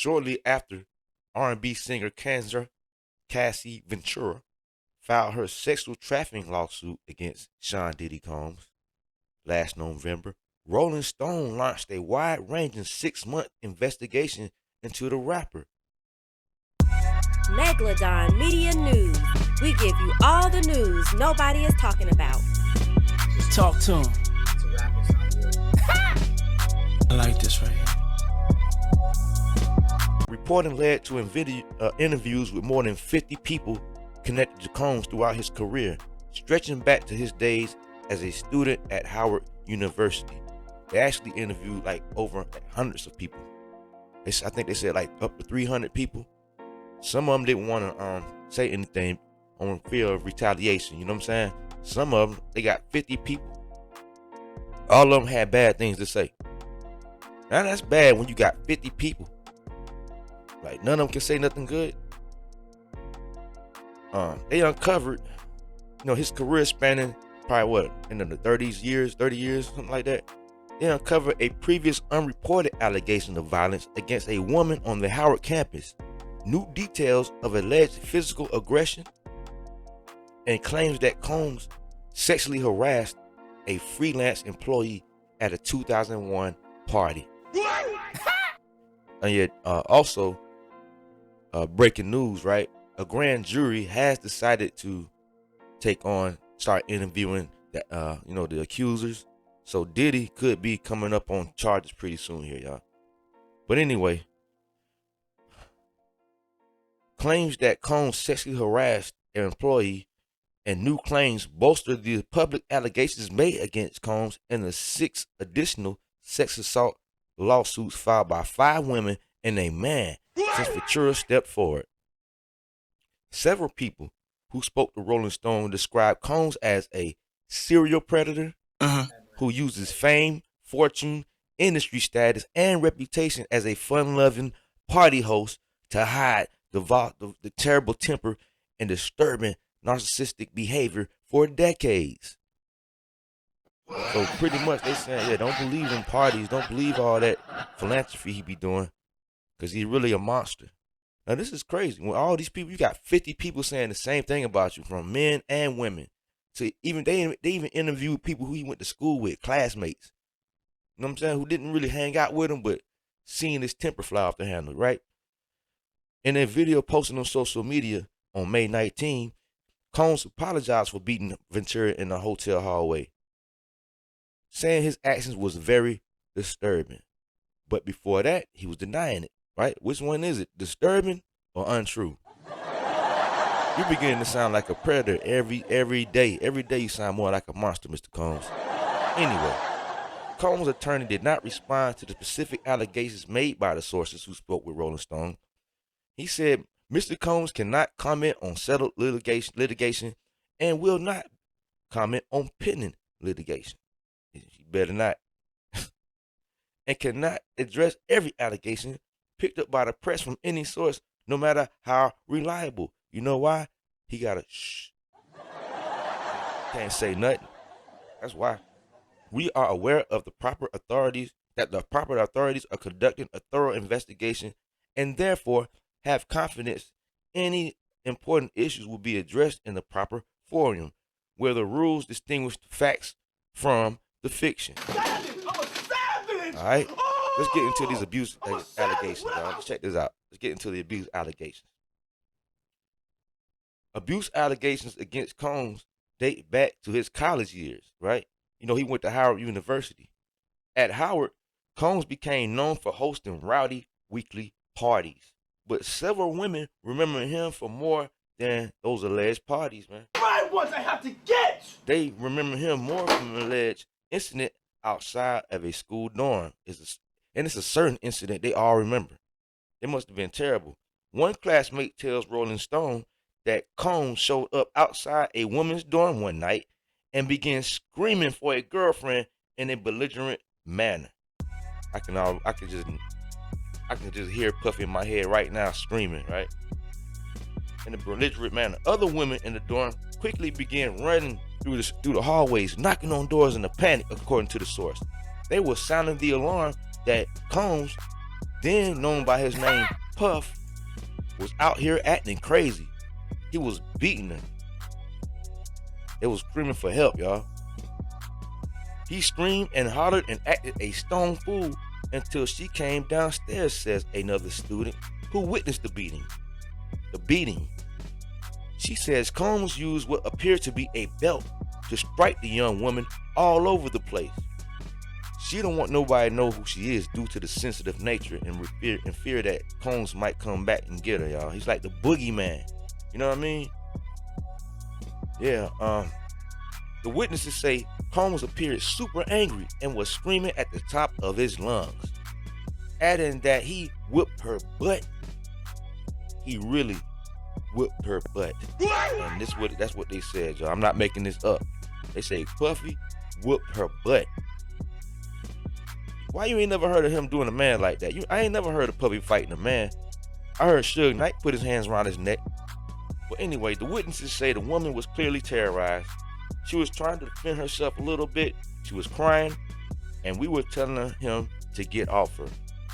Shortly after, R&B singer Cassie Ventura filed her sexual trafficking lawsuit against Sean Diddy Combs. Last November, Rolling Stone launched a wide-ranging 6-month investigation into the rapper. Megalodon Media News. We give you all the news nobody is talking about. Just talk to him. I like this right here. Reporting led to interviews with more than 50 people connected to Combs throughout his career, stretching back to his days as a student at Howard University. They actually interviewed over hundreds of people. I think they said up to 300 people. Some of them didn't want to say anything on fear of retaliation. You know what I'm saying? Some of them, they got 50 people. All of them had bad things to say. Now that's bad when you got 50 people. None of them can say nothing good. They uncovered, his career spanning probably in the 30 years, something like that. They uncovered a previous unreported allegation of violence against a woman on the Howard campus, new details of alleged physical aggression, and claims that Combs sexually harassed a freelance employee at a 2001 party. And yet, also, breaking news, right? A grand jury has decided to start interviewing the accusers. So Diddy could be coming up on charges pretty soon here, y'all. But anyway, claims that Combs sexually harassed an employee and new claims bolster the public allegations made against Combs and the 6 additional sex assault lawsuits filed by 5 women and a man since Ventura stepped forward. Several people who spoke to Rolling Stone described Combs as a serial predator who uses fame, fortune, industry status, and reputation as a fun-loving party host to hide the terrible temper and disturbing narcissistic behavior for decades. So pretty much they saying, don't believe in parties, don't believe all that philanthropy he be doing, because he's really a monster. Now this is crazy. When all these people, you got 50 people saying the same thing about you, from men and women. So even they even interviewed people who he went to school with, classmates. You know what I'm saying? Who didn't really hang out with him, but seeing his temper fly off the handle, right? In a video posted on social media on May 19, Combs apologized for beating Ventura in the hotel hallway, saying his actions was very disturbing. But before that, he was denying it, right? Which one is it, disturbing or untrue? You're beginning to sound like a predator every day. Every day you sound more like a monster, Mr. Combs. Anyway, Combs' attorney did not respond to the specific allegations made by the sources who spoke with Rolling Stone. He said Mr. Combs cannot comment on settled litigation and will not comment on pending litigation. He better not. And cannot address every allegation picked up by the press from any source, no matter how reliable. You know why? He gotta shh. Can't say nothing. That's why. We are aware of the proper authorities are conducting a thorough investigation, and therefore have confidence any important issues will be addressed in the proper forum, where the rules distinguish the facts from the fiction. All right? Let's get into these abuse allegations, y'all. Let's check this out. Let's get into the abuse allegations. Abuse allegations against Combs date back to his college years, right? He went to Howard University. At Howard, Combs became known for hosting rowdy weekly parties. But several women remember him for more than those alleged parties, man. Right ones I have to get! They remember him more from an alleged incident outside of a school dorm. And it's a certain incident they all remember. It must have been terrible. One classmate tells Rolling Stone that Combs showed up outside a woman's dorm one night and began screaming for a girlfriend in a belligerent manner. I can just hear Puffy in my head right now screaming, right? In a belligerent manner. Other women in the dorm quickly began running through the hallways, knocking on doors in a panic, according to the source. They were sounding the alarm that Combs then known by his name Puff, was out here acting crazy. He was beating her. They was screaming for help, y'all. He screamed and hollered and acted a stone fool until she came downstairs, says another student who witnessed the beating. She says Combs used what appeared to be a belt to strike the young woman all over the place. She don't want nobody to know who she is due to the sensitive nature and fear that Combs might come back and get her, y'all. He's like the boogeyman. You know what I mean? Yeah, the witnesses say Combs appeared super angry and was screaming at the top of his lungs, adding that he whipped her butt. He really whipped her butt. And that's what they said, y'all. I'm not making this up. They say Puffy whooped her butt. Why you ain't never heard of him doing a man like that? I ain't never heard of Puffy fighting a man. I heard Suge Knight put his hands around his neck. But anyway, the witnesses say the woman was clearly terrorized. She was trying to defend herself a little bit. She was crying, and we were telling him to get off her.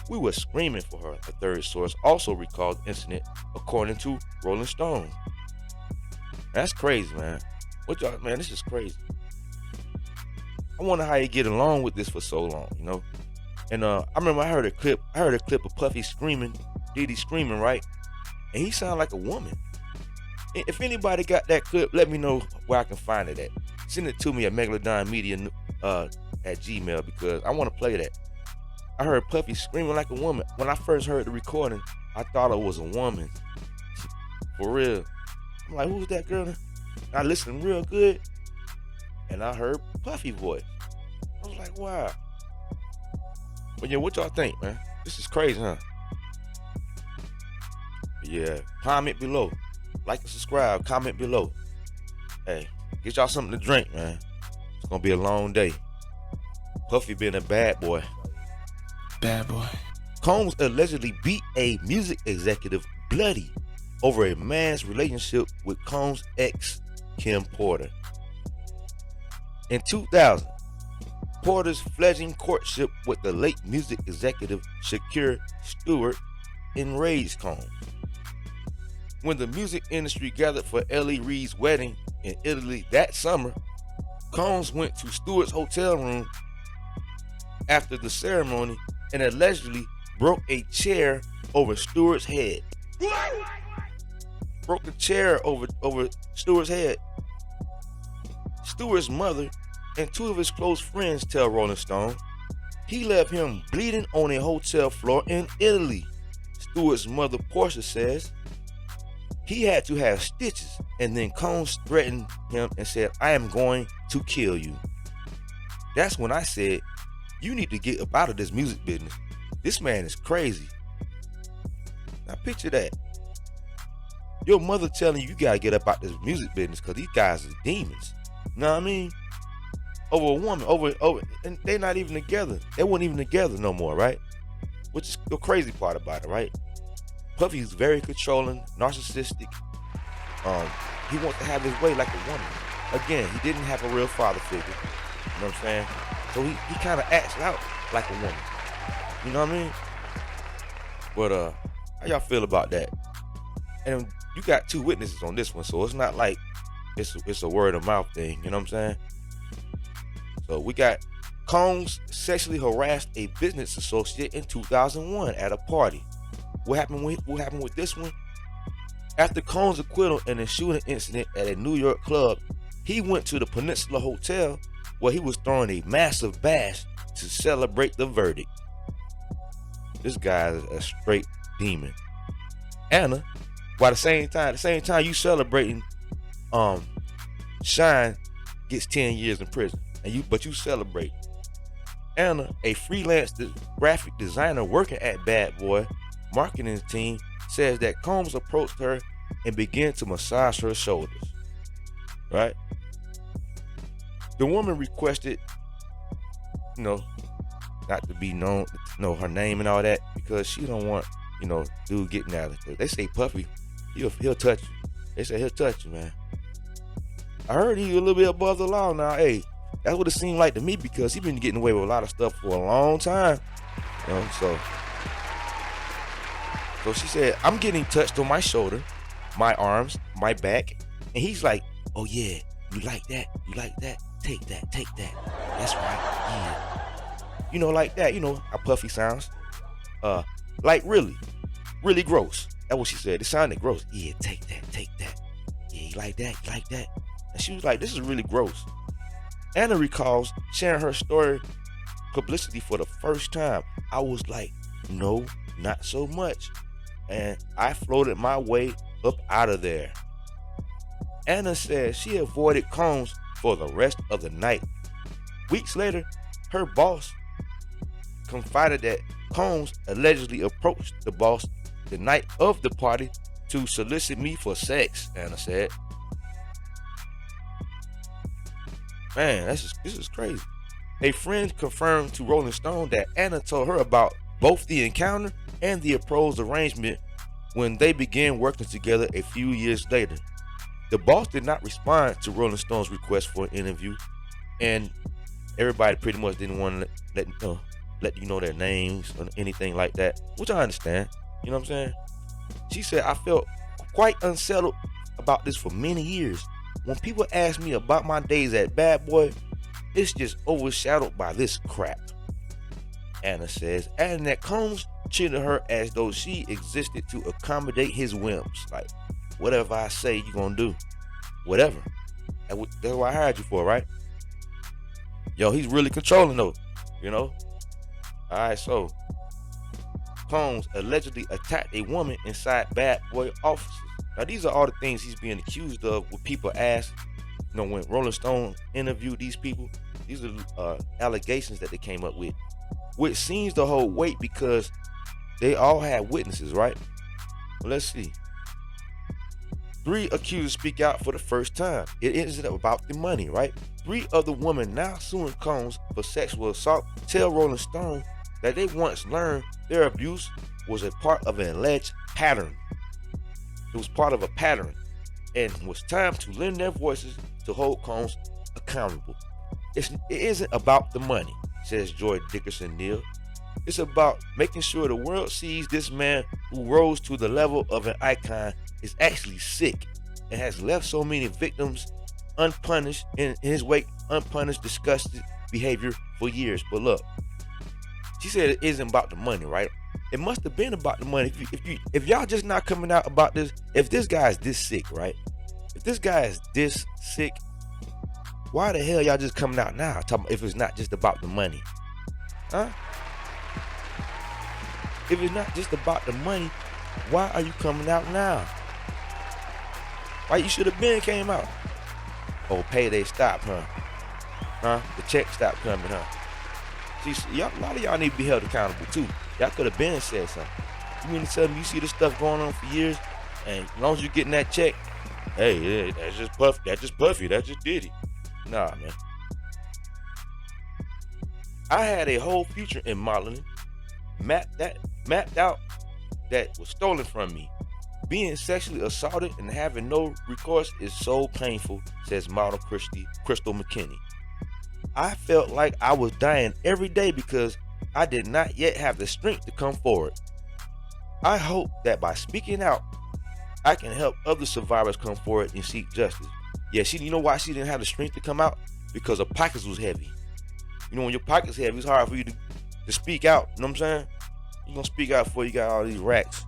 We were screaming for her, a third source also recalled the incident, according to Rolling Stone. That's crazy, man. Man, this is crazy. I wonder how you get along with this for so long, you know? And I remember I heard a clip of Puffy screaming, Diddy screaming, right? And he sounded like a woman. If anybody got that clip, let me know where I can find it at. Send it to me at megalodonmedia at Gmail, because I want to play that. I heard Puffy screaming like a woman. When I first heard the recording, I thought it was a woman. For real. I'm like, who's that girl? I listened real good, and I heard Puffy voice. I was like, wow. But yeah, what y'all think, man? This is crazy, huh? Yeah, comment below. Like and subscribe, comment below. Hey, get y'all something to drink, man. It's gonna be a long day. Puffy being a bad boy. Bad boy. Combs allegedly beat a music executive bloody over a man's relationship with Combs' ex, Kim Porter. In 2000, Porter's fledgling courtship with the late music executive Shakur Stewart enraged Combs. When the music industry gathered for Ellie Reed's wedding in Italy that summer, Combs went to Stewart's hotel room after the ceremony and allegedly broke a chair over Stewart's head. Broke the chair over Stewart's head. Stewart's mother and two of his close friends tell Rolling Stone he left him bleeding on a hotel floor in Italy. Stewart's mother, Portia, says he had to have stitches, and then Combs threatened him and said, "I am going to kill you." That's when I said, you need to get up out of this music business. This man is crazy. Now picture that. Your mother telling you gotta get up out this music business because these guys are demons. You know what I mean? Over a woman, over, and they're not even together. They weren't even together no more, right? Which is the crazy part about it, right? Puffy's very controlling, narcissistic. He wants to have his way like a woman. Again, he didn't have a real father figure. You know what I'm saying? So he kind of acts out like a woman. You know what I mean? But how y'all feel about that? And you got two witnesses on this one, so it's not like it's a word of mouth thing. You know what I'm saying? So we got Combs sexually harassed a business associate in 2001 at a party. What happened with this one? After Combs' acquittal in a shooting incident at a New York club, he went to the Peninsula Hotel where he was throwing a massive bash to celebrate the verdict. This guy is a straight demon. Anna, while the same time you celebrating, Shine gets 10 years in prison, but you celebrate. Anna, a freelance graphic designer working at Bad Boy marketing team, says that Combs approached her and began to massage her shoulders. Right? The woman requested, not to be known, her name and all that, because she don't want, dude getting at her. They say Puffy, he'll touch you. They say he'll touch you, man. I heard he's a little bit above the law now. Hey, that's what it seemed like to me, because he's been getting away with a lot of stuff for a long time. So So she said, I'm getting touched on my shoulder, my arms, my back. And he's like, oh yeah, you like that? You like that? Take that, take that. That's right, yeah. You know, like that, you know how Puffy sounds. Like really gross. That's what she said. It sounded gross. Yeah, take that, take that. Yeah, you like that, you like that. And she was like, this is really gross. Anna recalls sharing her story publicity for the first time. I was like, no, not so much. And I floated my way up out of there. Anna says she avoided Combs for the rest of the night. Weeks later, her boss confided that Combs allegedly approached the boss the night of the party to solicit me for sex, Anna said. Man, this is crazy. A friend confirmed to Rolling Stone that Anna told her about both the encounter and the proposed arrangement when they began working together a few years later. The boss did not respond to Rolling Stone's request for an interview, and everybody pretty much didn't want to let you know their names or anything like that, which I understand. You know what I'm saying? She said, I felt quite unsettled about this for many years. When people ask me about my days at Bad Boy, it's just overshadowed by this crap. Anna says, adding that Combs treated her as though she existed to accommodate his whims. Like, whatever I say, you gonna do. Whatever. That's what I hired you for, right? Yo, he's really controlling though, you know? Alright, so Combs allegedly attacked a woman inside Bad Boy offices. Now, these are all the things he's being accused of when people ask, you know, when Rolling Stone interviewed these people, these are allegations that they came up with, which seems to hold weight because they all had witnesses, right? Well, let's see. 3 accusers speak out for the first time. It isn't about the money, right? 3 of the women now suing Combs for sexual assault tell Rolling Stone that they once learned their abuse was a part of an alleged pattern. It was part of a pattern, and it was time to lend their voices to hold Combs accountable. It isn't about the money, says Joy Dickerson Neal. It's about making sure the world sees this man who rose to the level of an icon is actually sick and has left so many victims unpunished in his wake, unpunished, disgusted behavior for years. But look, she said it isn't about the money, right? It must have been about the money. If y'all just not coming out about this, if this guy is this sick, right? If this guy is this sick, why the hell y'all just coming out now talking if it's not just about the money? Huh? If it's not just about the money, why are you coming out now? Why you should have been came out? Oh, payday stopped, huh? Huh? The check stopped coming, huh? See, a lot of y'all need to be held accountable too. Y'all could have been said something. You mean to tell me you see this stuff going on for years, and as long as you're getting that check, hey, that's just Puffy, that's just Diddy. Nah, man. I had a whole future in modeling, mapped out that was stolen from me. Being sexually assaulted and having no recourse is so painful, says model Crystal McKinney. I felt like I was dying every day because I did not yet have the strength to come forward. I hope that by speaking out, I can help other survivors come forward and seek justice. Yeah, you know why she didn't have the strength to come out? Because her pockets was heavy. You know, when your pocket's heavy, it's hard for you to speak out. You know what I'm saying? You're going to speak out before you got all these racks.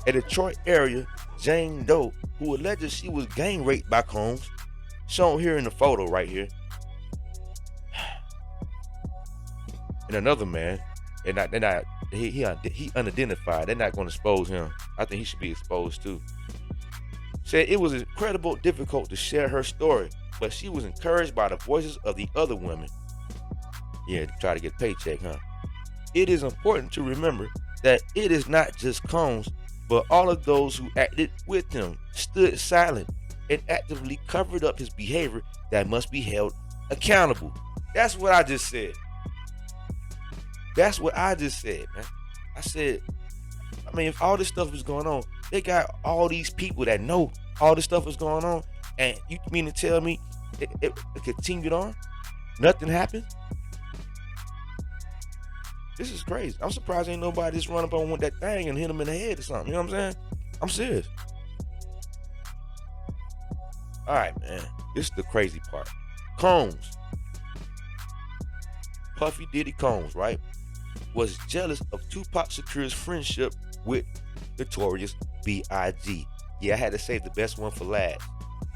A Detroit area, Jane Doe, who alleged she was gang raped by Combs, shown here in the photo right here. And another man, he unidentified. They're not going to expose him. I think he should be exposed too. Said it was incredibly difficult to share her story, but she was encouraged by the voices of the other women. Yeah, to try to get a paycheck, huh? It is important to remember that it is not just Combs, but all of those who acted with him, stood silent, and actively covered up his behavior that must be held accountable. That's what I just said. That's what I just said, man. I said, I mean, if all this stuff is going on, they got all these people that know all this stuff is going on, and you mean to tell me it continued on? Nothing happened? This is crazy. I'm surprised ain't nobody just run up on that thing and hit him in the head or something. You know what I'm saying? I'm serious. All right, man. This is the crazy part. Combs, Puffy Diddy Combs, right, was jealous of Tupac Shakur's friendship with Notorious B.I.G. Yeah, I had to save the best one for last.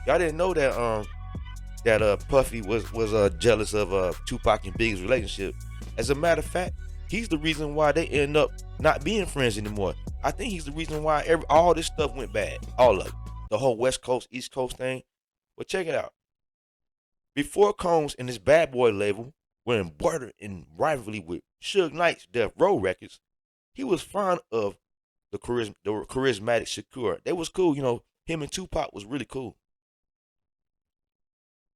Y'all didn't know that Puffy was jealous of Tupac and Big's relationship. As a matter of fact, he's the reason why they end up not being friends anymore. I think he's the reason why all this stuff went bad. All of it. The whole West Coast, East Coast thing. Well, check it out. Before Combs and his Bad Boy label were embroidered in rivalry with Suge Knight's Death Row Records, he was fond of the charismatic Shakur. They was cool, you know. Him and Tupac was really cool.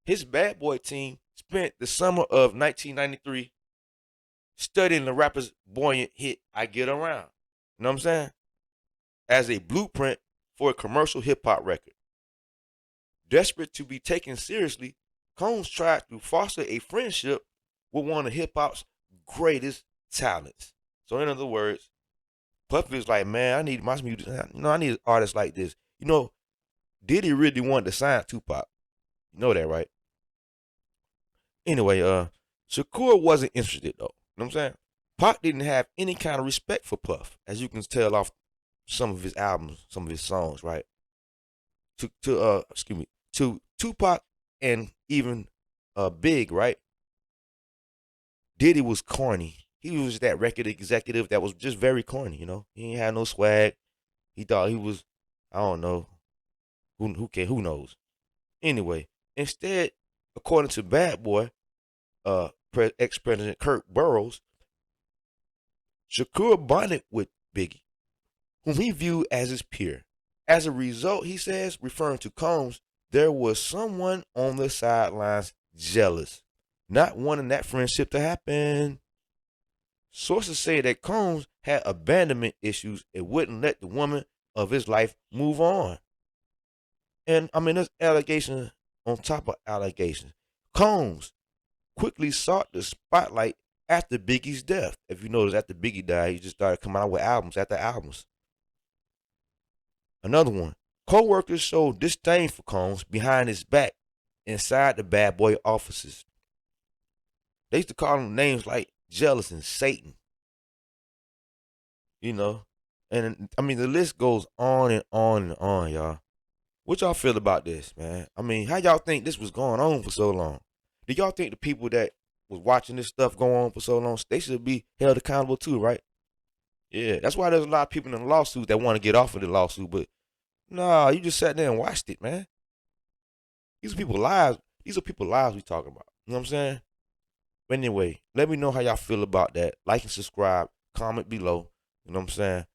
His Bad Boy team spent the summer of 1993 studying the rapper's buoyant hit "I Get Around." You know what I'm saying? As a blueprint for a commercial hip hop record. Desperate to be taken seriously, Combs tried to foster a friendship with one of hip hop's greatest talents. So, in other words, Puffy was like, man, I need my music. You know, I need artists like this. You know, Diddy really wanted to sign Tupac. You know that, right? Anyway, Shakur wasn't interested though. You know what I'm saying? Pac didn't have any kind of respect for Puff, as you can tell off some of his albums, some of his songs, right? To Tupac and even Big, right? Diddy was corny. He was that record executive that was just very corny, you know. He ain't had no swag. He thought he was, I don't know, who knows. Anyway, instead, according to Bad Boy, ex-president Kurt Burrows, Shakur bonded with Biggie, whom he viewed as his peer. As a result, he says, referring to Combs, there was someone on the sidelines jealous, not wanting that friendship to happen. Sources say that Combs had abandonment issues and wouldn't let the woman of his life move on. And I mean, there's allegations on top of allegations. Combs quickly sought the spotlight after Biggie's death. If you notice, after Biggie died, he just started coming out with albums after albums. Another one. Co-workers showed disdain for Combs behind his back inside the Bad Boy offices. They used to call him names like Jealous and Satan. You know? And I mean, the list goes on and on and on, y'all. What y'all feel about this, man? I mean, how y'all think this was going on for so long? Do y'all think the people that was watching this stuff go on for so long, they should be held accountable too, right? Yeah, that's why there's a lot of people in the lawsuit that want to get off of the lawsuit, but nah, you just sat there and watched it, man. These are people's lives. These are people's lives we talking about. You know what I'm saying? But anyway, let me know how y'all feel about that. Like and subscribe. Comment below. You know what I'm saying?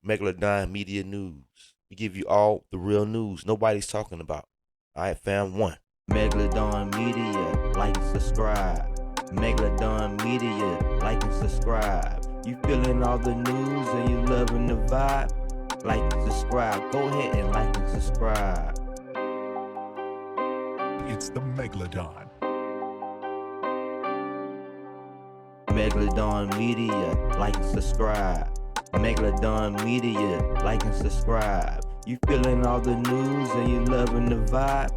Megalodon Media News. We give you all the real news nobody's talking about. All right, fam, one. Megalodon Media, like and subscribe. Megalodon Media, like and subscribe. You feeling all the news and you loving the vibe? Like and subscribe. Go ahead and like and subscribe. It's the Megalodon. Megalodon Media, like and subscribe. Megalodon Media, like and subscribe. You feeling all the news and you loving the vibe?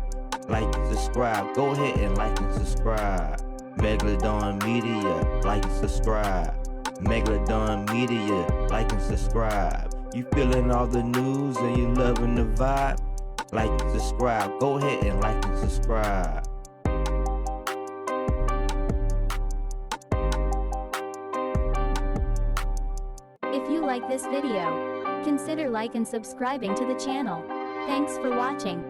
Like and subscribe. Go ahead and like and subscribe. Megalodon Media, like and subscribe. Megalodon Media, like and subscribe. You feeling all the news and you loving the vibe? Like and subscribe. Go ahead and like and subscribe. If you like this video, consider like and subscribing to the channel. Thanks for watching.